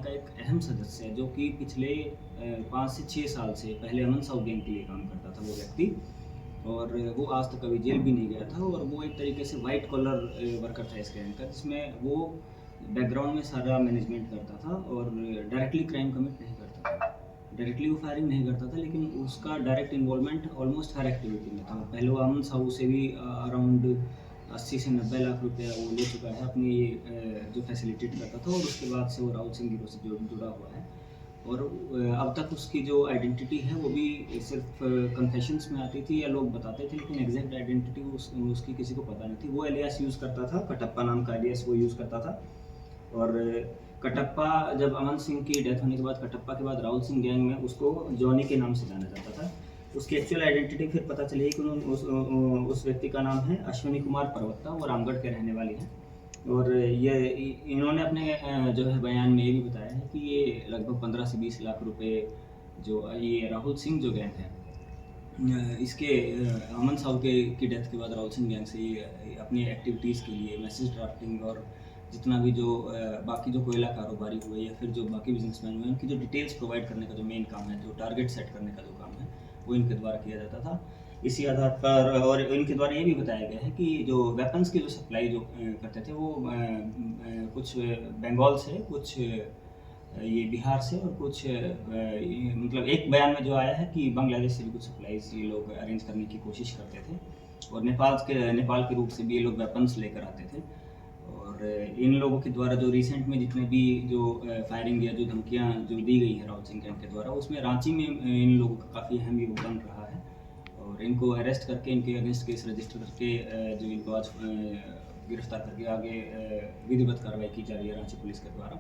Gang का एक अहम सदस्य है, जो कि पिछले 5 से 6 साल से पहले अमन साहू गैंग के लिए काम करता था वो व्यक्ति। और वो आज तक कभी जेल भी नहीं गया था, और वो एक तरीके से वाइट कॉलर वर्कर था इस गैंग का, जिसमें वो बैकग्राउंड में सारा मैनेजमेंट करता था और डायरेक्टली क्राइम कमिट नहीं करता था। डायरेक्टली वो फायरिंग नहीं करता था, लेकिन उसका डायरेक्ट इन्वॉल्वमेंट ऑलमोस्ट हर एक्टिविटी में था। पहले वो अमन साहू से भी अराउंड 80 से 90 लाख रुपया वो ले चुका है अपनी जो फैसिलिटेट करता था, और उसके बाद से वो राहुल सिंह गिरोह से जुड़ा हुआ है। और अब तक उसकी जो आइडेंटिटी है वो भी सिर्फ कन्फेशंस में आती थी या लोग बताते थे, लेकिन एग्जैक्ट आइडेंटिटी उसकी किसी को पता नहीं थी। वो एलियास यूज़ करता था, कटप्पा नाम का एलियास वो यूज़ करता था। और कटप्पा, जब अमन सिंह की डेथ होने के बाद कटप्पा के बाद राहुल सिंह गैंग में उसको जॉनी के नाम से जाना जाता था। उसकी एक्चुअल आइडेंटिटी फिर पता चली कि उस व्यक्ति का नाम है अश्विनी कुमार पर्वता, वो रामगढ़ के रहने वाले हैं। और ये इन्होंने अपने जो है बयान में ये भी बताया है कि ये लगभग 15 से 20 लाख रुपए जो ये राहुल सिंह जो गैंग है, इसके अमन साहू के की डेथ के बाद राहुल सिंह गैंग से ये अपनी एक्टिविटीज़ के लिए मैसेज ड्राफ्टिंग और जितना भी जो बाकी जो कोयला कारोबारी हुए या फिर जो बाकी बिजनेसमैन हुए, उनकी जो डिटेल्स प्रोवाइड करने का जो मेन काम है, जो टारगेट सेट करने का जो काम है, वो इनके द्वारा किया जाता था। इसी आधार पर और इनके द्वारा ये भी बताया गया है कि जो वेपन्स की जो सप्लाई जो करते थे, वो कुछ बंगाल से, कुछ ये बिहार से, और कुछ मतलब एक बयान में जो आया है कि बांग्लादेश से भी कुछ सप्लाईज ये लोग अरेंज करने की कोशिश करते थे, और नेपाल के रूप से भी ये लोग वेपन्स लेकर आते थे। और इन लोगों के द्वारा जो रिसेंट में जितने भी जो फायरिंग या जो धमकियाँ जो दी गई हैं राहुल सिंह गैंग के द्वारा, उसमें रांची में इन लोगों का काफ़ी अहम योगदान रहा है। और इनको अरेस्ट करके इनके अगेंस्ट केस रजिस्टर करके जो इनको आज गिरफ्तार करके आगे विधिवत कार्रवाई की जा रही है रांची पुलिस के द्वारा।